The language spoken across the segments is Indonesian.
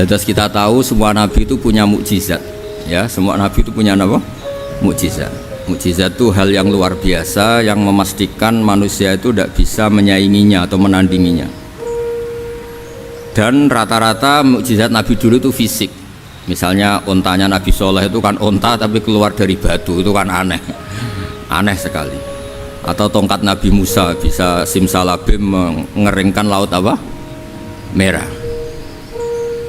Terus kita tahu semua nabi itu punya mukjizat, ya, semua nabi itu punya apa? Mukjizat. Mukjizat itu hal yang luar biasa yang memastikan manusia itu tidak bisa menyainginya atau menandinginya. Dan rata-rata mukjizat nabi dulu itu fisik. Misalnya ontanya Nabi Soleh itu kan onta tapi keluar dari batu, itu kan aneh, aneh sekali. Atau tongkat Nabi Musa bisa simsalabim mengeringkan laut apa? Merah.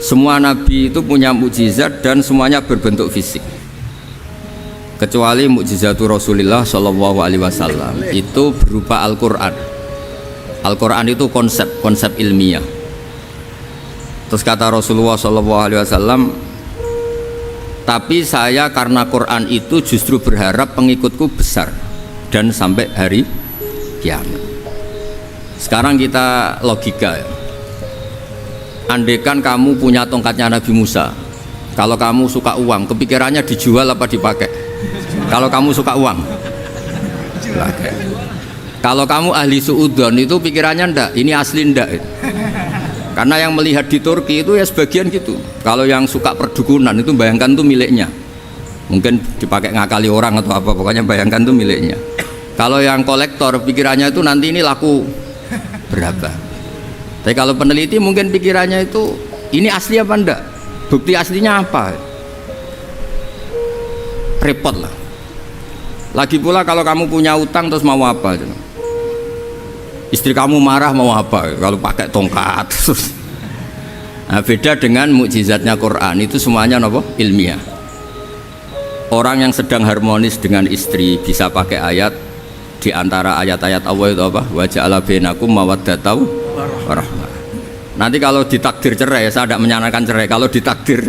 Semua nabi itu punya mukjizat dan semuanya berbentuk fisik. Kecuali mukjizatul Rasulullah Shallallahu Alaihi Wasallam itu berupa Al-Quran. Al-Quran itu konsep ilmiah. Terus kata Rasulullah Shallallahu Alaihi Wasallam, tapi saya karena Quran itu justru berharap pengikutku besar dan sampai hari kiamat. Sekarang kita logika ya. Andaikan kamu punya tongkatnya Nabi Musa, kalau kamu suka uang, kepikirannya dijual apa dipakai? Kalau kamu suka uang, pakai. Kalau kamu ahli suudon itu pikirannya ndak, ini asli ndak. Karena yang melihat di Turki itu ya sebagian gitu. Kalau yang suka perdukunan itu bayangkan tuh miliknya. Mungkin dipakai ngakali orang atau apa, pokoknya bayangkan tuh miliknya. Kalau yang kolektor pikirannya itu nanti ini laku berapa. Tapi kalau peneliti mungkin pikirannya itu ini asli apa enggak? Bukti aslinya apa? Repot lah. Lagi pula kalau kamu punya utang terus mau apa? Istri kamu marah mau apa kalau pakai tongkat? Nah, beda dengan mukjizatnya Quran, itu semuanya apa? Ilmiah. Orang yang sedang harmonis dengan istri bisa pakai ayat, di antara ayat-ayat Allah itu apa? Wa ja'ala bainakum mawaddatan warahmah. Nanti kalau ditakdir cerai, saya tidak menyarankan cerai. Kalau ditakdir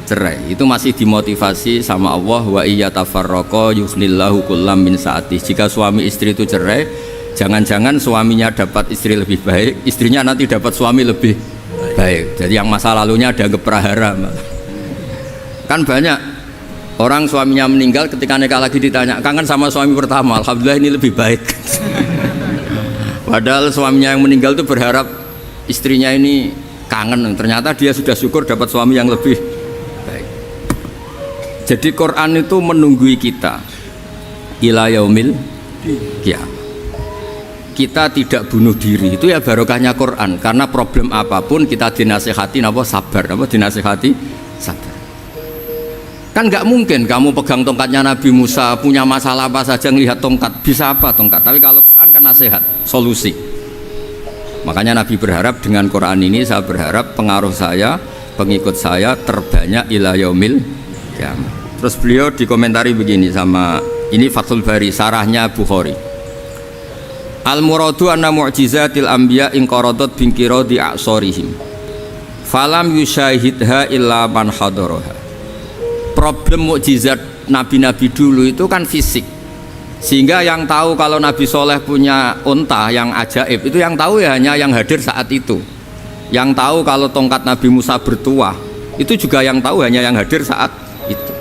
cerai, itu masih dimotivasi sama Allah, wa iyatafarraqa yughnillahu kullam min sa'ati. Jika suami istri itu cerai, jangan-jangan suaminya dapat istri lebih baik, istrinya nanti dapat suami lebih baik. Jadi yang masa lalunya ada prahara. Kan banyak orang suaminya meninggal, ketika nikah lagi ditanya, kangen sama suami pertama, alhamdulillah ini lebih baik. Padahal suaminya yang meninggal itu berharap istrinya ini kangen, ternyata dia sudah syukur dapat suami yang lebih baik. Jadi Quran itu menunggui kita ila yaumil qiyamah. Kita tidak bunuh diri, itu ya barokahnya Quran. Karena problem apapun kita dinasihati apa sabar, apa dinasihati sabar. Kan nggak mungkin kamu pegang tongkatnya Nabi Musa, punya masalah apa saja ngelihat tongkat, bisa apa tongkat. Tapi kalau Quran kan nasihat, solusi. Makanya Nabi berharap dengan Quran ini, saya berharap pengaruh saya, pengikut saya terbanyak ila yaumil qiyamah. Terus beliau dikomentari begini sama ini Fathul Bari, sarahnya Bukhari. Al-muradu anna mu'jizatil anbiya inqaradat binqiradi a'sorihim falam yusyahidha illa man hadaraha. Problem mukjizat nabi-nabi dulu itu kan fisik, sehingga yang tahu kalau Nabi Soleh punya unta yang ajaib itu yang tahu ya hanya yang hadir saat itu. Yang tahu kalau tongkat Nabi Musa bertuah itu juga yang tahu hanya yang hadir saat itu.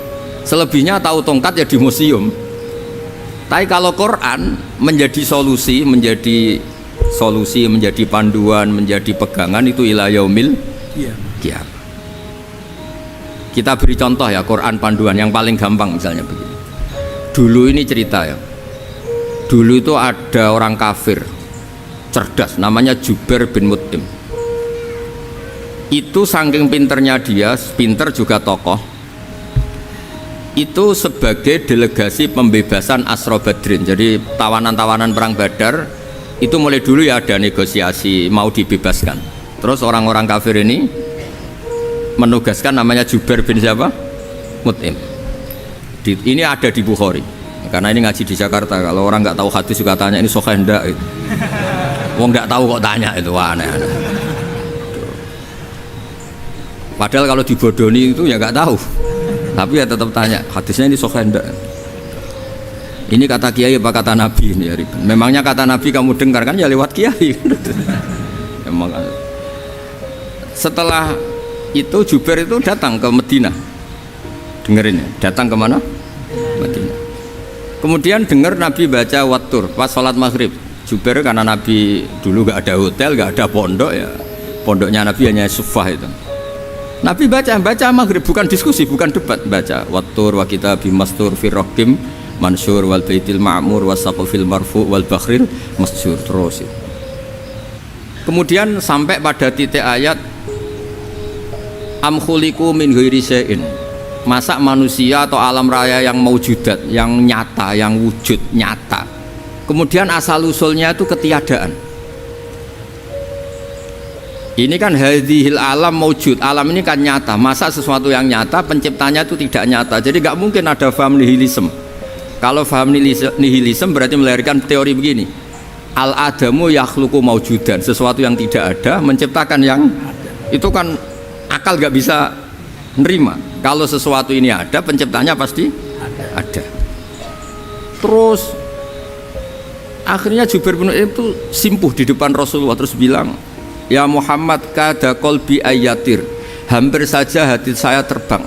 Selebihnya tahu tongkat ya di museum. Tapi kalau Quran menjadi solusi, menjadi panduan, menjadi pegangan, itu ila yaumil qiyamah. Kita beri contoh ya, Quran panduan yang paling gampang misalnya begini. Dulu ini cerita ya. Dulu itu ada orang kafir cerdas namanya Jubair bin Mut'im. Itu saking pinternya dia, pinter juga tokoh. Itu sebagai delegasi pembebasan Asra Badrin. Jadi tawanan-tawanan perang Badar itu mulai dulu ya ada negosiasi mau dibebaskan. Terus orang-orang kafir ini menugaskan namanya Jubair bin siapa? Mut'im. Ini ada di Bukhari. Karena ini ngaji di Jakarta. Kalau orang nggak tahu hadis juga tanya ini sahih ndak itu. Wong nggak tahu kok tanya itu aneh-aneh. Padahal kalau dibodoni itu ya nggak tahu. Tapi ya tetap tanya, hadisnya ini sahih enggak? Ini kata kiai apa kata nabi ini ya Riban? Memangnya kata nabi kamu dengar kan ya lewat kiai. Emang. Setelah itu Jubair itu datang ke Medina. Dengerin ya, datang ke mana? Medina. Kemudian dengar Nabi baca Wattur pas sholat maghrib. Jubair karena Nabi dulu gak ada hotel, gak ada pondok ya. Pondoknya Nabi hanya sufah itu. Nabi baca maghrib, bukan diskusi, bukan debat, baca wattur wa kitabim mastur fi raqim mansur wal baitil ma'mur wasaqfil marfu wal bakhril masjur terus. Kemudian sampai pada titik ayat am khuliqu min ghairi syai'in. Masa manusia atau alam raya yang maujudat, yang nyata, yang wujud nyata. Kemudian asal usulnya itu ketiadaan. Ini kan hadhil alam maujud, alam ini kan nyata. Masa sesuatu yang nyata penciptanya itu tidak nyata. Jadi nggak mungkin ada faham nihilisme. Kalau faham nihilisme berarti melahirkan teori begini. Al adamu yakhluqu maujudan, sesuatu yang tidak ada menciptakan yang itu kan akal nggak bisa nerima. Kalau sesuatu ini ada, penciptanya pasti ada. Terus akhirnya Jubair bin Mut'im itu simpuh di depan Rasulullah terus bilang, ya Muhammad kada qalbi ayatir, hampir saja hati saya terbang.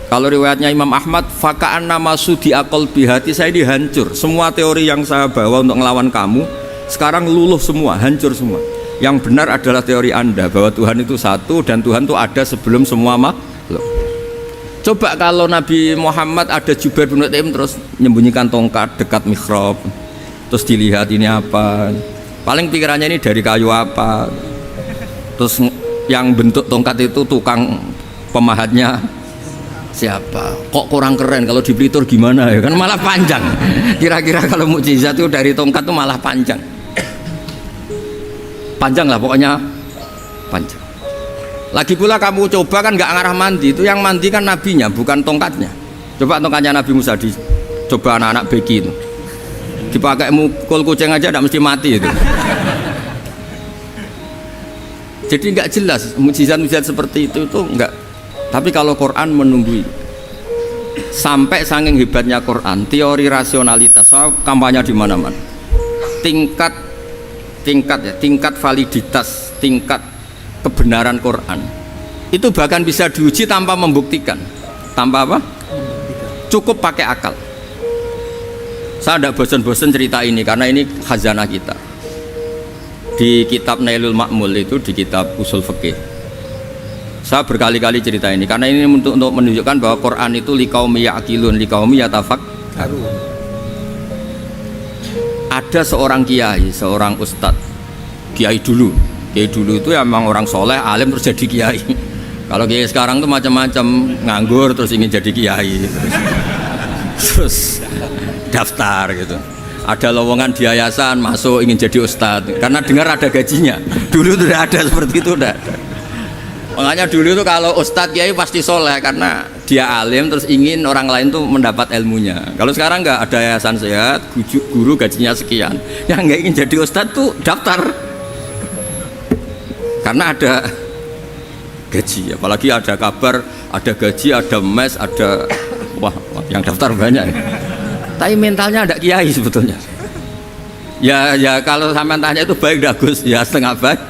Kalau riwayatnya Imam Ahmad, faka'anna masudi aqalbi, hati saya ini hancur. Semua teori yang saya bawa untuk ngelawan kamu sekarang luluh semua, hancur semua. Yang benar adalah teori Anda bahwa Tuhan itu satu dan Tuhan itu ada sebelum semua makhluk. Coba kalau Nabi Muhammad ada Jubair bin Mut'im terus menyembunyikan tongkat dekat mihrab, terus dilihat ini apa, paling pikirannya ini dari kayu apa, terus yang bentuk tongkat itu tukang pemahatnya siapa, kok kurang keren, kalau di Blitur gimana ya, kan malah panjang. Kira-kira kalau mukjizat itu dari tongkat itu malah panjang lah pokoknya, panjang. Lagi pula kamu coba kan nggak ngarah mandi, itu yang mandi kan nabinya bukan tongkatnya. Coba tongkatnya Nabi Musa coba anak-anak beki itu dipakai mukul kucing aja tidak mesti mati itu. Jadi nggak jelas mukjizat-mukjizat seperti itu nggak. Tapi kalau Quran menunggui sampai saking hebatnya Quran, teori rasionalitas, soal kampanye di mana-mana, tingkat validitas, tingkat kebenaran Quran itu bahkan bisa diuji tanpa membuktikan, tanpa apa? Cukup pakai akal. Saya tidak bosan-bosan cerita ini karena ini khazanah kita. Di kitab Nailul Ma'mul itu, di kitab usul fikih, saya berkali-kali cerita ini karena ini untuk menunjukkan bahwa Quran itu liqaumi ya'qilun, liqaumi yatafakkarun. Ada seorang kiai, seorang ustadz, kiai dulu itu emang orang soleh, alim terus jadi kiai. Kalau kiai sekarang tuh macam-macam, nganggur terus ingin jadi kiai, terus daftar gitu. Ada lowongan di yayasan, masuk ingin jadi ustadz karena dengar ada gajinya. Dulu tuh ada seperti itu, udah. Makanya dulu tuh kalau ustadz kiai pasti soleh karena dia alim terus ingin orang lain tuh mendapat ilmunya. Kalau sekarang nggak ada yayasan sehat, guru gajinya sekian, yang nggak ingin jadi ustadz tuh daftar karena ada gaji. Apalagi ada kabar, ada gaji, ada mes, ada wah yang daftar banyak. Tapi mentalnya ada kiai sebetulnya. Ya kalau sampean tanya itu baik dah Gus, ya setengah baik.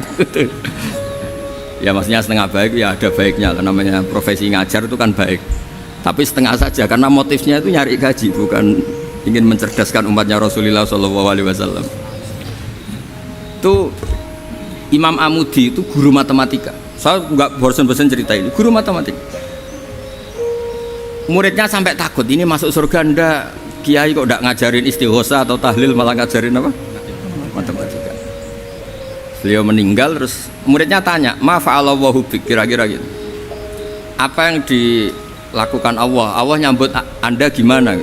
Ya maksudnya setengah baik ya ada baiknya, namanya profesi ngajar itu kan baik. Tapi setengah saja karena motifnya itu nyari gaji, bukan ingin mencerdaskan umatnya Rasulullah SAW. Itu Imam Amudi itu guru matematika. Saya nggak bosan-bosan cerita ini. Guru matematika. Muridnya sampai takut ini masuk surga ndak. Kiai kok ndak ngajarin istighosa atau tahlil, malah ngajarin apa? Matematika. Beliau meninggal terus muridnya tanya, "Ma fa'alallahu bik?" Kira-kira gitu. Apa yang dilakukan Allah? Allah nyambut Anda gimana?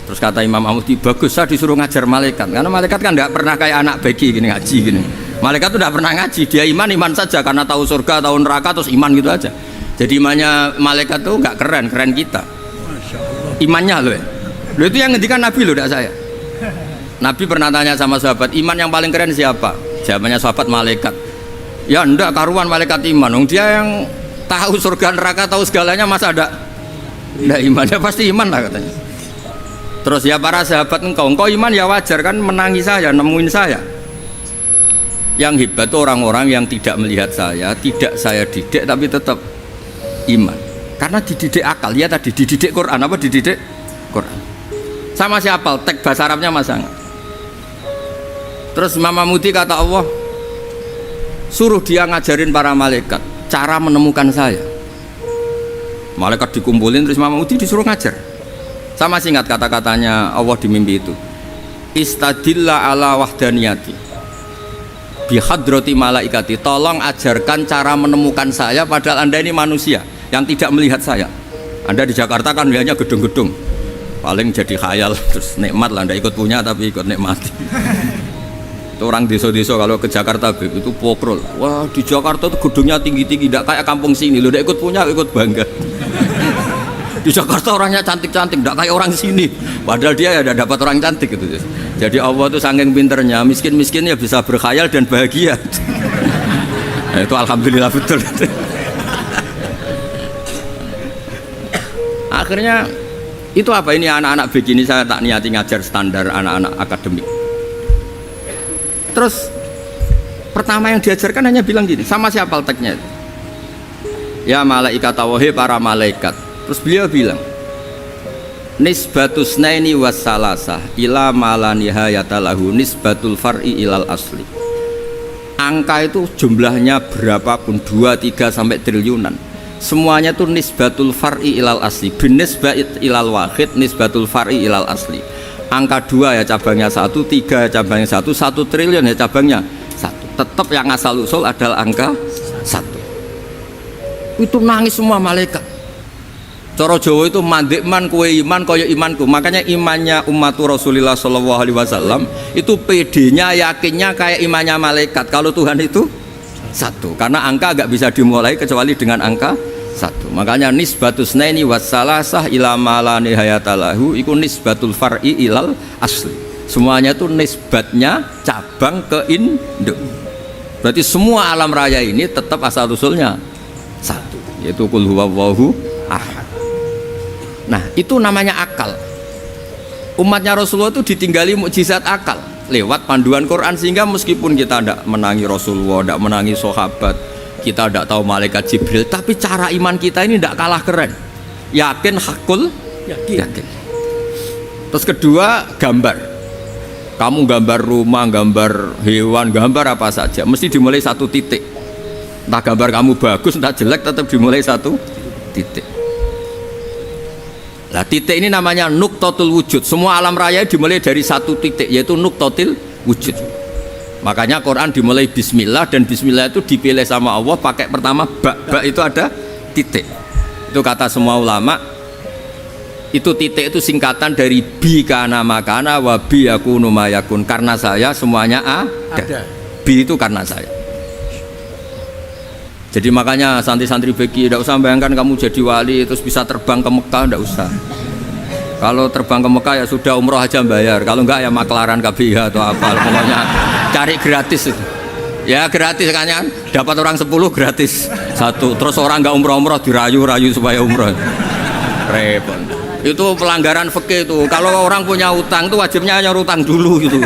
Terus kata Imam Amudi, bagus saya disuruh ngajar malaikat, karena malaikat kan tidak pernah kayak anak beki gini ngaji gini. Malaikat itu tidak pernah ngaji, dia iman saja karena tahu surga, tahu neraka terus iman gitu aja. Jadi imannya malaikat tuh nggak keren kita. Imannya loh itu yang ngendikan Nabi loh, tidak saya. Nabi pernah tanya sama sahabat, iman yang paling keren siapa? Jawabannya sahabat, malaikat. Ya enggak karuan malaikat iman, dia yang tahu surga neraka tahu segalanya, masa ada enggak imannya? Pasti iman lah katanya. Terus ya para sahabat, engkau iman ya wajar kan menangi saya, nemuin saya. Yang hebat itu orang-orang yang tidak melihat saya, tidak saya didik tapi tetap iman. Karena dididik akal, ya tadi dididik Quran, apa dididik Quran. Sama siapa? Teks bahasa Arabnya masang. Terus Imam Amudi kata Allah, suruh dia ngajarin para malaikat. cara menemukan saya. Malaikat dikumpulin terus Imam Mahmudi disuruh ngajar. Sama masih ingat kata-katanya Allah di mimpi itu. Istadilla ala wahdaniyati bihadrati malaikati, tolong ajarkan cara menemukan saya padahal Anda ini manusia yang tidak melihat saya. Anda di Jakarta kan melihatnya gedung-gedung, paling jadi khayal terus nikmat lah, Anda ikut punya tapi ikut nikmati. Itu orang desa-desa kalau ke Jakarta itu pokrol, wah di Jakarta itu gedungnya tinggi-tinggi, tidak kayak kampung sini, lo udah ikut punya ikut bangga. Di Jakarta orangnya cantik-cantik, tidak kayak orang sini, padahal dia ya udah dapat orang cantik gitu. Jadi Allah tuh saking pinternya, miskin-miskin ya bisa berkhayal dan bahagia. Nah, itu alhamdulillah betul. Akhirnya itu apa ini anak-anak begini saya tak niati ngajar standar anak-anak akademik. Terus pertama yang diajarkan hanya bilang gini, sama siapa teknya itu? Ya malaikat wahi para malaikat. Terus beliau bilang nisbatus naini wassalasah ila malanihayata lahu nisbatul far'i ilal asli. Angka itu jumlahnya berapapun 2, 3 sampai triliunan, semuanya itu nisbatul far'i ilal asli, binisbah ilal wahid nisbatul far'i ilal asli. Angka 2 ya cabangnya 1, 3 ya cabangnya 1, 1 triliun ya cabangnya 1. Tetap yang asal usul adalah angka 1. Itu nangis semua malaikat. Cara Jawa itu mandekman kue iman kaya imanku. Makanya imannya umat Rasulullah SAW itu PD-nya yakinnya kayak imannya malaikat. Kalau Tuhan itu 1, karena angka agak bisa dimulai kecuali dengan angka 1. Makanya nisbatus naini wassalasah ila ma la nihayata lahu iku nisbatul far'i ilal asli. Semuanya itu nisbatnya cabang ke induk. Berarti semua alam raya ini tetap asal usulnya 1, yaitu qul huwallahu ahad. Nah itu namanya akal. Umatnya Rasulullah itu ditinggali mukjizat akal lewat panduan Quran, sehingga meskipun kita tidak menangi Rasulullah, tidak menangi sahabat, kita tidak tahu malaikat Jibril, tapi cara iman kita ini tidak kalah keren. Yakin hakul yakin. Terus kedua, gambar. Kamu gambar rumah, gambar hewan, gambar apa saja mesti dimulai 1 titik. Entah gambar kamu bagus entah jelek, tetap dimulai 1 titik. Nah titik ini namanya nuktotul wujud. Semua alam raya dimulai dari 1 titik, yaitu nuktotil wujud. Makanya Quran dimulai bismillah, dan bismillah itu dipilih sama Allah pakai pertama ba itu ada titik. Itu kata semua ulama, itu titik itu singkatan dari bi kana makana wa bi yakunu mayakun. Karena saya semuanya ada. Bi itu karena saya. Jadi makanya santri-santri beki tidak usah bayangkan kamu jadi wali terus bisa terbang ke Mekah, tidak usah. Kalau terbang ke Mekah ya sudah umroh aja bayar, kalau enggak ya maklaran KBH atau apa, pokoknya cari gratis itu. Ya gratis kan, dapat orang 10 gratis 1, terus orang enggak umroh-umroh dirayu-rayu supaya umroh. Repot. Itu pelanggaran fikih itu. Kalau orang punya utang itu wajibnya nyaur utang dulu gitu.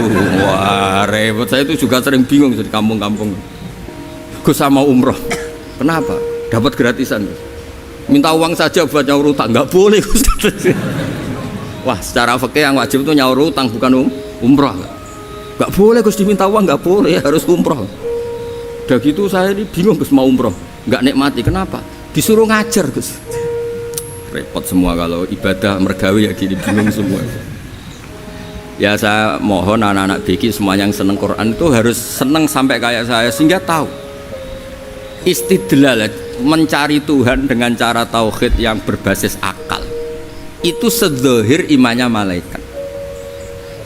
Wah repot. Saya itu juga sering bingung di kampung-kampung. Gus sama umroh. Kenapa? Dapat gratisan. Minta uang saja buat nyaur utang, nggak boleh. Wah, secara fikih yang wajib itu nyaur utang bukan umroh. Nggak boleh Gus diminta uang, nggak boleh, harus umroh. Udah gitu saya ini bingung Gus mau umroh, nggak nikmati. Kenapa? Disuruh ngajar Gus. Repot semua kalau ibadah mergawi ya gini, bingung semua. Ya saya mohon anak-anak BK semuanya yang seneng Quran itu harus seneng sampai kayak saya, sehingga tahu istidlal, mencari Tuhan dengan cara tauhid yang berbasis akal itu sedzahir imannya malaikat.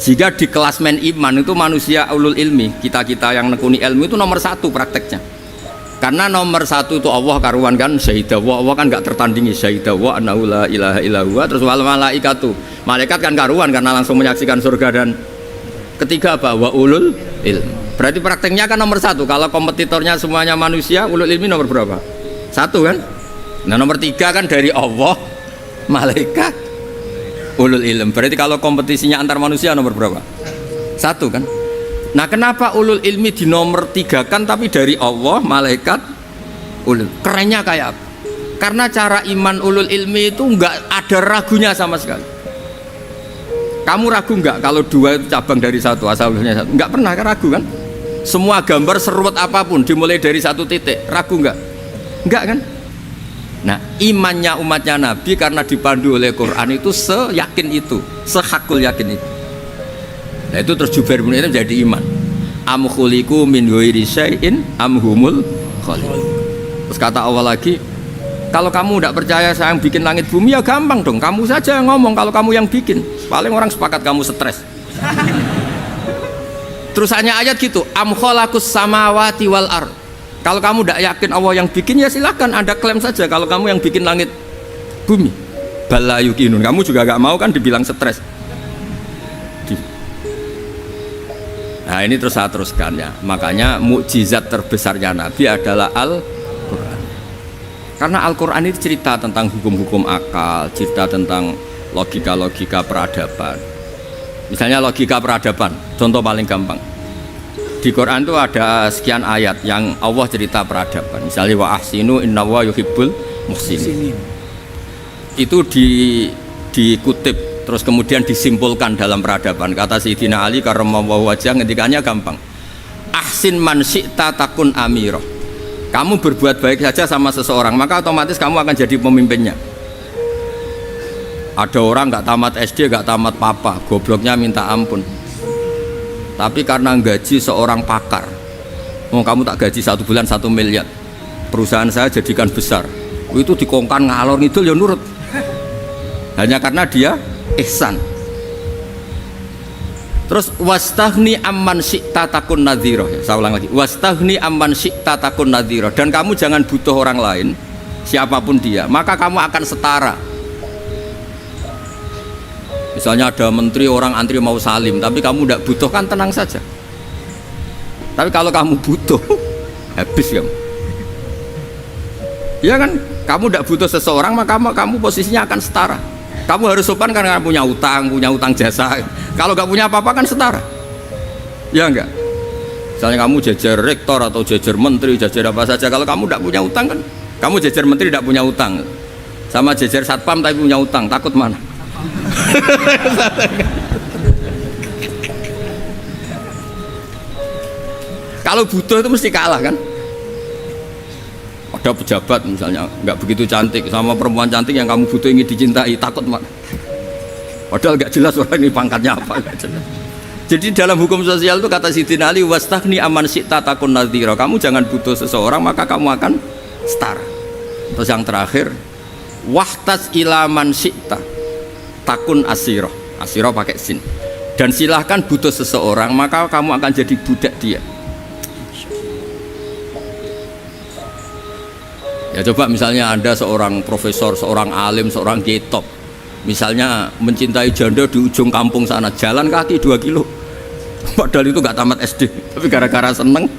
Jika di klasmen iman itu manusia ulul ilmi, kita-kita yang nekuni ilmu itu nomor 1 prakteknya. Karena nomor 1 itu Allah karuan kan, syahidawa, Allah kan gak tertandingi, syahidawa annahu la ilaha illallah. Terus wal malaikatu, malaikat kan karuan karena langsung menyaksikan surga. Dan ketiga apa? Wa ulul ilmi. Berarti prakteknya kan nomor 1. Kalau kompetitornya semuanya manusia, ulul ilmi nomor berapa? 1 kan? Nah nomor 3 kan dari Allah, malaikat, ulul ilm. Berarti kalau kompetisinya antar manusia nomor berapa? 1 kan? Nah kenapa ulul ilmi di nomor 3 kan, tapi dari Allah, malaikat, ulul? Kerennya kayak apa? Karena cara iman ulul ilmi itu enggak ada ragunya sama sekali. Kamu ragu enggak kalau 2 itu cabang dari 1, asalnya 1? Enggak pernah kan ragu kan? Semua gambar seruat apapun dimulai dari 1 titik, ragu enggak? Enggak kan? Nah, imannya umatnya Nabi karena dipandu oleh Quran itu seyakin itu, sehakul yakin itu. Nah itu terus Jubair bin Mut'im jadi iman. Am khuliqu min ghairi syai'in am humul khaliqun. Terus kata Allah lagi, kalau kamu tidak percaya saya yang bikin langit bumi ya gampang dong, kamu saja yang ngomong kalau kamu yang bikin. Paling orang sepakat kamu stres. Terus hanya ayat gitu, am khalaqus samawati wal ard. Kalau kamu tidak yakin Allah yang bikin ya silahkan Anda klaim saja kalau kamu yang bikin langit bumi. Bala yuqinun, kamu juga gak mau kan dibilang stres. Nah ini terus saya teruskan ya. Makanya mukjizat terbesarnya Nabi adalah Al-Quran. Karena Al-Quran itu cerita tentang hukum-hukum akal, cerita tentang logika-logika peradaban. Misalnya logika peradaban, contoh paling gampang. Di Quran itu ada sekian ayat yang Allah cerita peradaban. Misalnya wa ahsinu innallaha yuhibbul muhsinin. Itu dikutip terus kemudian disimpulkan dalam peradaban. Kata Sayyidina Ali karramallahu wajhah ngendikannya gampang. Ahsin man syi'ta takun amirah. Kamu berbuat baik saja sama seseorang, maka otomatis kamu akan jadi pemimpinnya. Ada orang nggak tamat SD, nggak tamat papa, gobloknya minta ampun. Tapi karena gaji seorang pakar, kamu tak gaji 1 bulan 1 miliar, perusahaan saya jadikan besar, itu dikongkan ngalor ngidul ya nurut, hanya karena dia ihsan. Terus wastaghni amman syi'ta takun nadhira, saya ulang lagi, wastaghni amman syi'ta takun nadhira, dan kamu jangan butuh orang lain siapapun dia, maka kamu akan setara. Misalnya ada menteri orang antri mau salim, tapi kamu tidak butuh kan tenang saja. Tapi kalau kamu butuh, habis kamu. Ya kan, kamu tidak butuh seseorang maka kamu posisinya akan setara. Kamu harus sopan karena punya utang jasa. Kalau nggak punya apa-apa kan setara. Ya enggak. Misalnya kamu jajar rektor atau jajar menteri, jajar apa saja. Kalau kamu tidak punya utang kan, kamu jajar menteri tidak punya utang. Sama jajar satpam tapi punya utang, takut mana? Kalau butuh itu mesti kalah kan. Ada pejabat misalnya nggak begitu cantik sama perempuan cantik yang kamu butuh ingin dicintai, takut mak. Padahal nggak jelas orang ini pangkatnya apa, nggak jelas. Jadi dalam hukum sosial itu kata Sayyidina Ali, wastaghni amman syi'ta takun nadhira. Kamu jangan butuh seseorang maka kamu akan setara. Terus yang terakhir, wahtas ila man syi'ta takun asiroh, asiroh pakai sin, dan silahkan butuh seseorang maka kamu akan jadi budak dia. Ya coba misalnya Anda seorang profesor, seorang alim, seorang getop, misalnya mencintai janda di ujung kampung sana, jalan kaki 2 kilo, padahal itu gak tamat SD, tapi gara-gara seneng,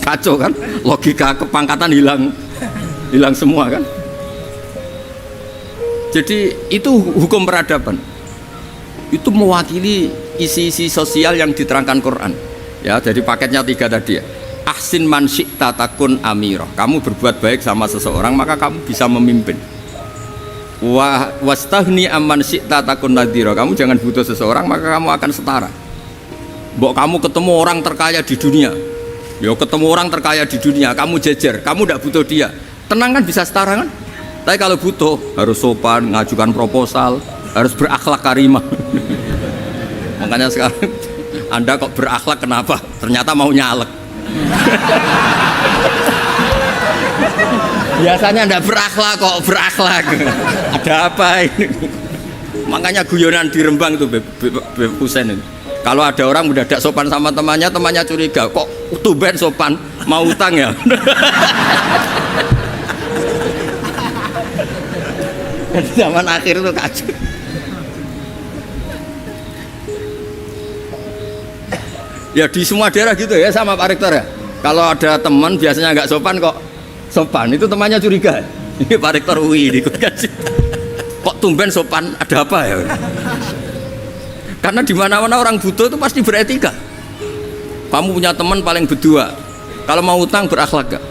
kacau kan, logika kepangkatan hilang semua kan. Jadi itu hukum peradaban. Itu mewakili isi-isi sosial yang diterangkan Quran. Ya, jadi paketnya 3 tadi ya. Ahsin man syi'ta takun amirah. Kamu berbuat baik sama seseorang maka kamu bisa memimpin. Wastaghni amman syi'ta takun nadhira. Kamu jangan butuh seseorang maka kamu akan setara. Mbok kamu ketemu orang terkaya di dunia. Ya ketemu orang terkaya di dunia, kamu jejer, kamu tidak butuh dia. Tenang kan bisa setara kan? Tapi kalau butuh harus sopan, ngajukan proposal, harus berakhlak karimah. Makanya sekarang Anda kok berakhlak kenapa? Ternyata mau nyalek. Biasanya Anda berakhlak kok berakhlak. Ada apa ini? Makanya guyonan di Rembang itu Beb Husen ini. Kalau ada orang udah tidak sopan sama temannya curiga, kok tumben sopan, mau utang ya? Zaman akhir itu kacau. Ya di semua daerah gitu ya sama Pak Rektor ya. Kalau ada teman biasanya nggak sopan kok sopan, itu temannya curiga. Ini Pak Rektor UI ikut kasih. Kok tumben sopan, ada apa ya? Karena di mana-mana orang butuh itu pasti beretika. Kamu punya teman paling berdua, kalau mau utang berakhlak gak?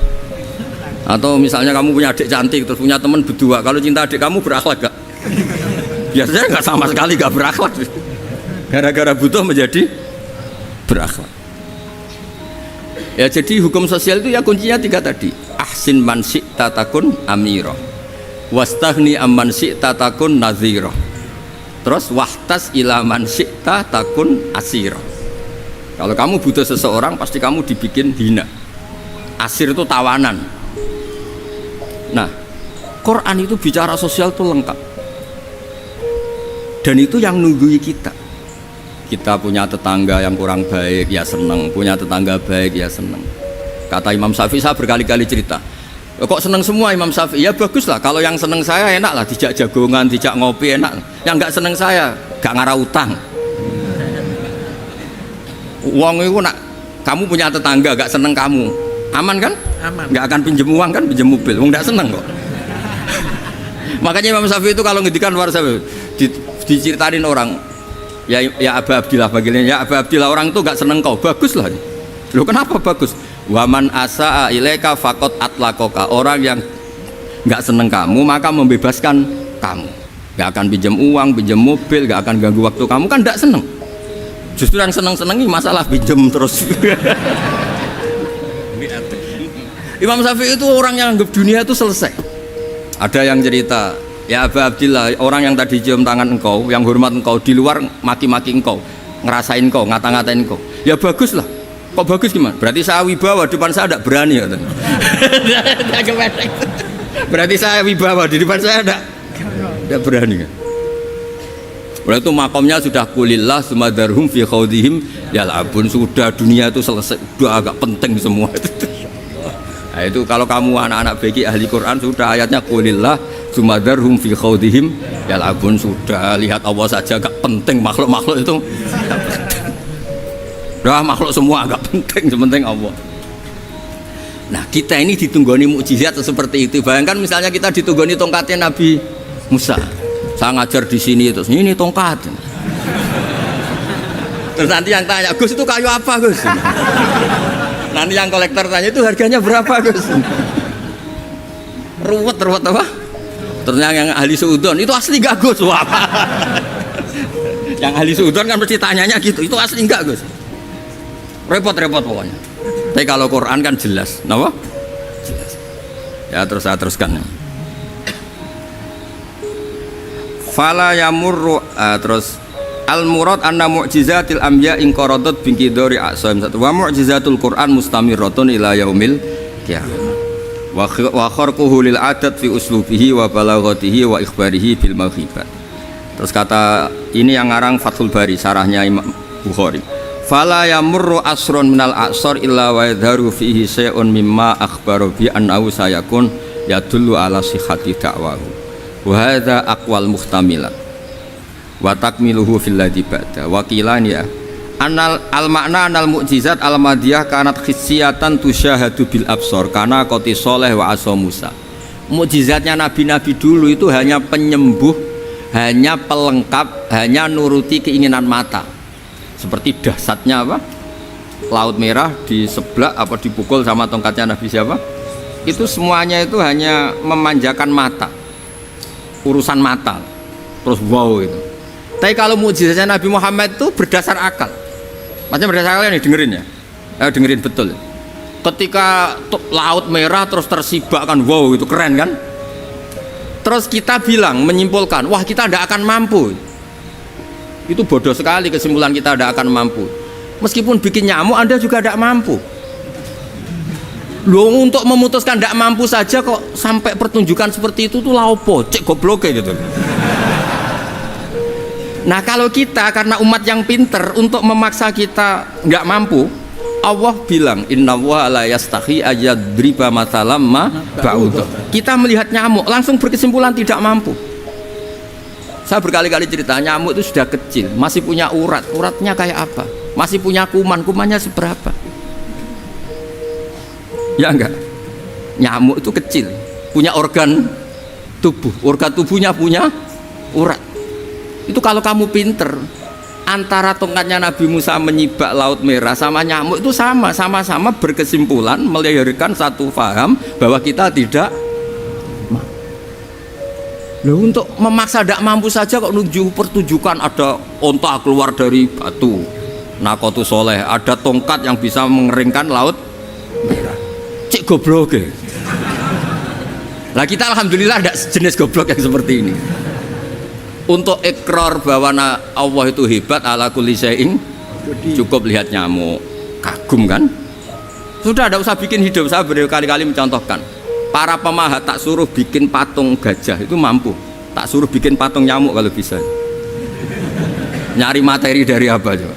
Atau misalnya kamu punya adik cantik terus punya teman berdua, kalau cinta adik kamu berakhlak gak? Biasanya nggak sama sekali nggak berakhlak. Gara-gara butuh menjadi berakhlak. Ya jadi hukum sosial itu ya kuncinya 3 tadi. Ahsin man syi'ta takun amira. Wastaghni amman syi'ta takun nazira. Terus wahtas ila man syi'ta takun asira. Kalau kamu butuh seseorang pasti kamu dibikin hina. Asir itu tawanan. Nah, Quran itu bicara sosial itu lengkap. Dan itu yang nunggui kita. Kita punya tetangga yang kurang baik, ya seneng. Punya tetangga baik, ya seneng. Kata Imam Syafi'i, saya berkali-kali cerita, kok seneng semua Imam Syafi'i? Ya bagus lah, kalau yang seneng saya enak lah, dijak jagongan, dijak ngopi enak. Yang nggak seneng saya, gak ngarah utang. Uang itu nak, kamu punya tetangga gak seneng kamu, aman kan? Aman. Gak akan pinjem uang kan, pinjem mobil, uang gak seneng kok. Makanya Imam Syafi'i itu kalau ngedikan luar Syafi'i, diceritain orang, ya Aba Abdillah bagiannya, ya Aba Abdillah orang itu gak seneng kau, bagus lah. Loh kenapa bagus? Waman asa'a ilaika faqad atlaqaka. Orang yang nggak seneng kamu maka membebaskan kamu. Nggak akan pinjam uang, pinjam mobil, nggak akan ganggu waktu kamu, kan nggak seneng. Justru yang seneng-senengi masalah pinjam terus. Imam Syafi'i itu orang yang anggap dunia itu selesai. Ada yang cerita, ya Aba Abdillah, orang yang tadi cium tangan engkau, yang hormat engkau, di luar maki-maki engkau, ngerasain engkau, ngata-ngatain engkau. Ya bagus lah. Kok bagus gimana? Berarti saya wibawa, depan saya tidak berani ya. Berarti saya wibawa, di depan saya tidak berani kan? Berarti itu makomnya sudah kulillah sumadarhum fi khawdihim yal'abun. Sudah dunia itu selesai, sudah agak penting semua. Nah itu kalau kamu anak-anak bagi ahli Quran, sudah ayatnya kulillah sumadarhum fi khawdihim yal'abun. Sudah lihat Allah saja agak penting, makhluk-makhluk itu dah makhluk semua agak penting, sepenting Allah. Nah kita ini ditunggoni mukjizat seperti itu. Bayangkan misalnya kita ditunggoni tongkatnya Nabi Musa. Saya ngajar di sini terus ini tongkat. Terus nanti yang tanya, Gus itu kayu apa Gus? Nanti yang kolektor tanya itu harganya berapa Gus? Ruwet apa? Ternyata yang ahli suudon itu asli gak Gus? Wah. Yang ahli suudon kan mesti tanyanya gitu, itu asli enggak Gus? Repot-repot pokoknya. Tapi kalau Quran kan jelas, kenapa? Jelas. Ya terus saya teruskan. Fala yamurru terus al murad anna mu'jizatil anbiya in qaradat bi qidari a'sam wa mu'jizatul Quran mustamirratun ila yaumil qiyamah. Wa kharquhu lil adat fi uslubihi wa balaghatihi wa ikhbarihi bil maghibat. Terus kata ini yang ngarang Fathul Bari, sarahnya Imam Bukhari. Fala yamurru asrun minal a'sar illa wa yadharu fihi syai'un mimma akhbaru bi annahu sayakun yadullu ala sihhati da'wahu wa hadza aqwal muhtamilat wa takmiluhu fil ladzi ba'da wa qilan ya anal al makna anal mu'jizat al madiyah kanat khissiyatan tusyahadu bil absar kana qati sholeh wa asa Musa. Mukjizatnya nabi-nabi dulu itu hanya penyembuh, hanya pelengkap, hanya nuruti keinginan mata. Seperti dahsyatnya apa? Laut Merah di sebelah apa dipukul sama tongkatnya Nabi siapa? Itu semuanya itu hanya memanjakan mata, urusan mata. Terus wow itu. Tapi kalau mukjizatnya Nabi Muhammad itu berdasar akal. Maksudnya berdasar akal nih, dengerin ya. Dengerin betul. Ketika Laut Merah terus tersibak kan, wow itu keren kan? Terus kita bilang menyimpulkan, wah kita tidak akan mampu. Itu bodoh sekali kesimpulan kita tidak akan mampu. Meskipun bikin nyamuk Anda juga tidak mampu. Loh untuk memutuskan tidak mampu saja kok sampai pertunjukan seperti itu tuh laopo, cek goblok gitu. Nah kalau kita karena umat yang pinter untuk memaksa kita nggak mampu, Allah bilang innallaha la yastahi ayadriba mathalam ma ba'udah. Kita melihat nyamuk langsung berkesimpulan tidak mampu. Saya berkali-kali cerita, nyamuk itu sudah kecil, masih punya urat, uratnya kayak apa? Masih punya kuman, kumannya seberapa? Ya enggak? Nyamuk itu kecil, punya organ tubuhnya punya urat. Itu kalau kamu pinter, antara tongkatnya Nabi Musa menyibak Laut Merah sama nyamuk itu sama-sama berkesimpulan melahirkan satu faham bahwa kita tidak. Loh untuk memaksa tidak mampu saja kok menuju pertunjukan ada onta keluar dari batu Nakotu Soleh, ada tongkat yang bisa mengeringkan Laut cek goblok ya. Lah kita alhamdulillah ada jenis goblok yang seperti ini. Untuk ikrar bahwa Allah itu hebat ala kulli syai'in, cukup lihat nyamuk, kagum kan? Sudah, ada usah bikin hidup. Saya berkali-kali mencontohkan. Para pemahat tak suruh bikin patung gajah itu mampu. Tak suruh bikin patung nyamuk kalau bisa. Nyari materi dari apa coba?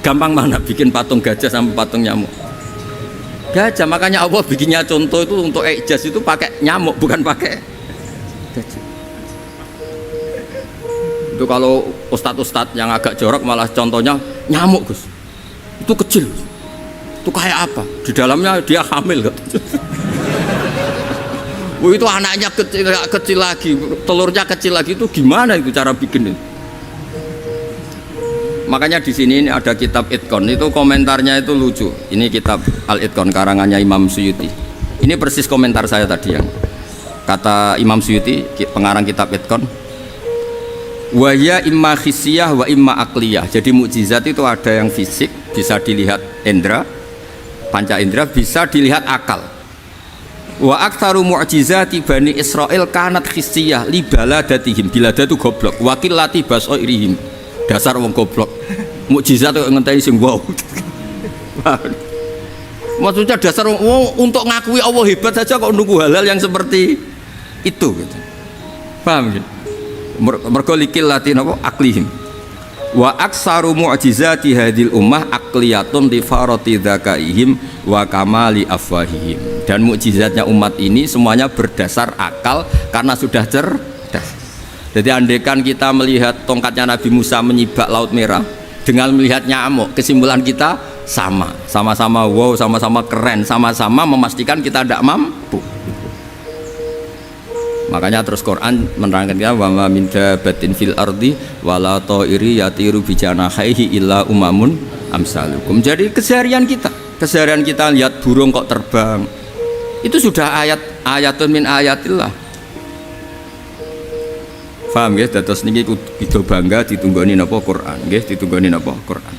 Gampang mana bikin patung gajah sama patung nyamuk? Gajah, makanya Allah bikinnya contoh itu untuk ijaz itu pakai nyamuk, bukan pakai gajah. Itu kalau ustadz-ustadz yang agak jorok malah contohnya nyamuk, Gus. Itu kecil. Itu kayak apa? Di dalamnya dia hamil, itu anaknya kecil lagi, telurnya kecil lagi, itu gimana itu cara bikin itu? Makanya di sini ini ada kitab Itqan, itu komentarnya itu lucu. Ini kitab Al-Itqan karangannya Imam Suyuti. Ini persis komentar saya tadi yang kata Imam Suyuti, pengarang kitab Itqan. Wa ya imma khissiyah wa imma aqliyah. Jadi mukjizat itu ada yang fisik, bisa dilihat indra, panca indra, bisa dilihat akal. Wa aktsaru mu'jizati Bani Israil kanat khissiyah li baladatihim. Bilada itu goblok, wakilati basairihim. Dasar wong goblok. Mukjizat kok ngenteni sing wow. Maksudnya dasar wong untuk ngakui Allah hebat saja kok nunggu hal-hal yang seperti itu gitu. Paham gitu? Mergo likil latin apa aklihim. Wa aksaru mu'jizati hadil ummah aqliyatun li farati dzakaihim wa kamali afwahihim. Dan mukjizatnya umat ini semuanya berdasar akal karena sudah cerdas. Jadi andaikan kita melihat tongkatnya Nabi Musa menyibak Laut Merah dengan melihat nyamuk, kesimpulan kita sama-sama wow, sama-sama keren, sama-sama memastikan kita tidak mampu. Makanya terus Quran menerangkan kita wa ma min dabatin fil ardi wala ta'iri yatiru bi janahihi illa umamun amsalukum. Jadi keseharian kita lihat burung kok terbang. Itu sudah ayatun min ayatillah. Paham nggih? Dados niki kudu bangga ditunggoni napa Quran, nggih, ditunggoni napa Quran.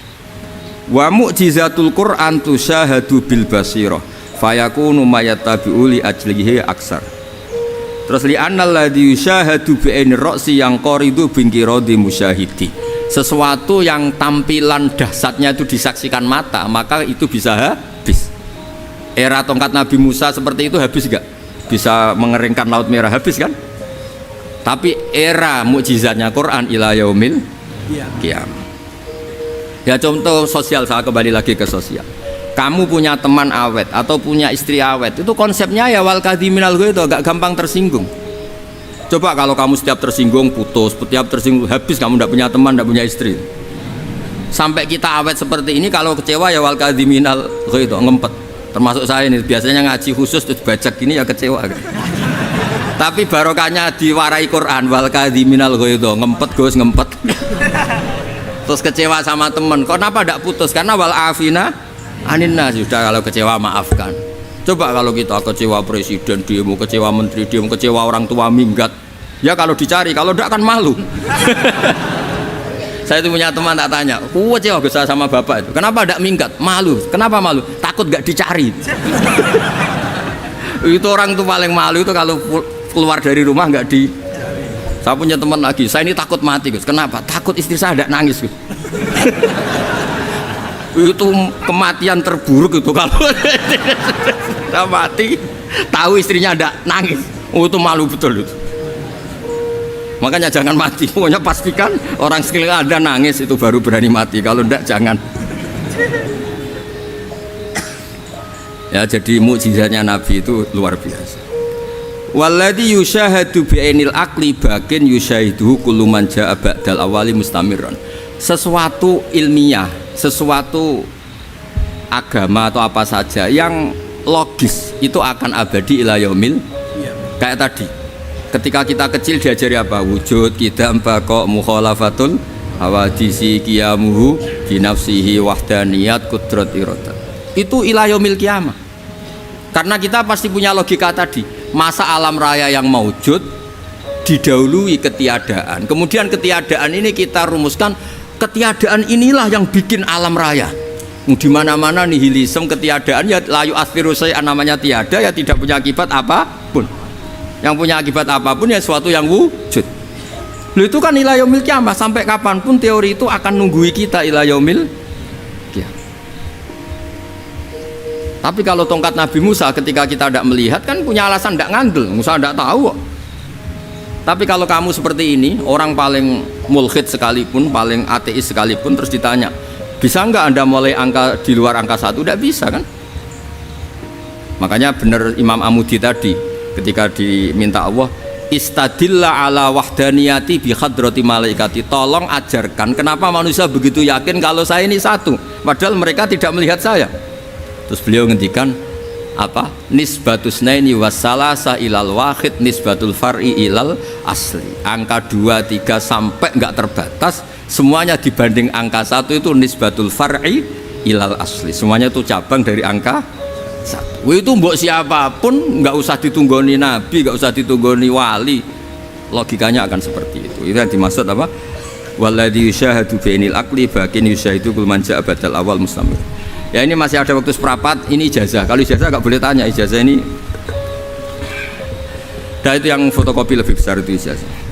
Wa mu'jizatul Quran tusyahadu bil basirah fayakunu mayatabi'u li ajlihi aksar. Terus li annal ladzi yusyahadu bi ainir ra'si yang qaridu bingkiradi musyahidi. Sesuatu yang tampilan dahsyatnya itu disaksikan mata, maka itu bisa habis. Era tongkat Nabi Musa seperti itu habis enggak? Bisa mengeringkan Laut Merah, habis kan? Tapi era mukjizatnya Quran ila yaumil qiyamah. Ya contoh sosial, saya kembali lagi ke sosial. Kamu punya teman awet atau punya istri awet, itu konsepnya ya wal kadhiminal ghaidz, itu agak gampang tersinggung. Coba kalau kamu setiap tersinggung putus, setiap tersinggung habis, kamu tidak punya teman, tidak punya istri. Sampai kita awet seperti ini, kalau kecewa ya wal kadhiminal ghaidz, ngempet. Termasuk saya ini biasanya ngaji khusus terus baca gini ya kecewa. Tapi barokahnya diwarai Quran wal kadhiminal ghaidz, ngempet Gus, ngempet. Terus kecewa sama teman, kenapa tidak putus? Karena wal afina Aninna, sudah kalau kecewa maafkan. Coba kalau kita kecewa presiden demo, kecewa menteri demo, kecewa orang tua minggat, ya kalau dicari, kalau tidak kan malu. Saya itu punya teman tak tanya, kecewa Gus sama bapak itu, kenapa tidak minggat? Malu. Kenapa malu? Takut gak dicari. Itu orang tuh paling malu itu kalau keluar dari rumah nggak di. Saya punya teman lagi, saya ini takut mati Gus. Kenapa? Takut istri saya tidak nangis Gus. Itu kematian terburuk itu kalau sudah mati tahu istrinya tidak nangis, itu malu betul itu. Makanya jangan mati, pokoknya pastikan orang sekeliling Anda nangis itu baru berani mati, kalau tidak jangan. Ya, jadi mukjizatnya Nabi itu luar biasa. Walladzi yusyahadu bi'ainil aqli bakin yusyahiduhu kullu man jaa ba'dal awali mustamirran. Sesuatu ilmiah, sesuatu agama atau apa saja yang logis itu akan abadi ila yaumil. Kayak tadi ketika kita kecil diajari apa? Wujud, qidam, baqa, mukhalafatul hawadisi, qiyamuhu binafsihi, wahdaniyat, qudrat, iradah. Itu ila yaumil qiyamah. Karena kita pasti punya logika tadi, masa alam raya yang maujud didahului ketiadaan, kemudian ketiadaan ini kita rumuskan, ketiadaan inilah yang bikin alam raya. Di mana-mana nihilisme, ketiadaan ya layu astiru saya namanya tiada ya tidak punya akibat apapun. Yang punya akibat apapun ya sesuatu yang wujud. Lu itu kan ila yaumil kiamah, sampai kapanpun teori itu akan nunggui kita ila yaumil kiamah. Tapi kalau tongkat Nabi Musa ketika kita tidak melihat kan punya alasan tidak ngandel, Musa tidak tahu. Tapi kalau kamu seperti ini, orang paling mulhid sekalipun, paling ateis sekalipun, terus ditanya, bisa nggak Anda mulai angka di luar angka 1? Tidak bisa kan? Makanya benar Imam Amudi tadi ketika diminta Allah, istadilla ala wahdaniyati bi hadrati malaikati, tolong ajarkan kenapa manusia begitu yakin kalau saya ini satu padahal mereka tidak melihat saya. Terus beliau ngendikan apa? Nisbatus naini wassalasa ilal wahid nisbatul far'i ilal asli. Angka 2, 3 sampai enggak terbatas, semuanya dibanding angka 1 itu nisbatul far'i ilal asli. Semuanya itu cabang dari angka 1. Itu mbok siapapun enggak usah ditunggoni nabi, enggak usah ditunggoni wali. Logikanya akan seperti itu. Itu yang dimaksud apa? Walladzi yusyahadu bainil aqli bakin yusyahidu kul man ja'a badal awal mustamir. Ya ini masih ada waktu seperempat, ini ijazah. Kalau ijazah nggak boleh tanya, ijazah ini. Nah itu yang fotokopi lebih besar itu ijazah.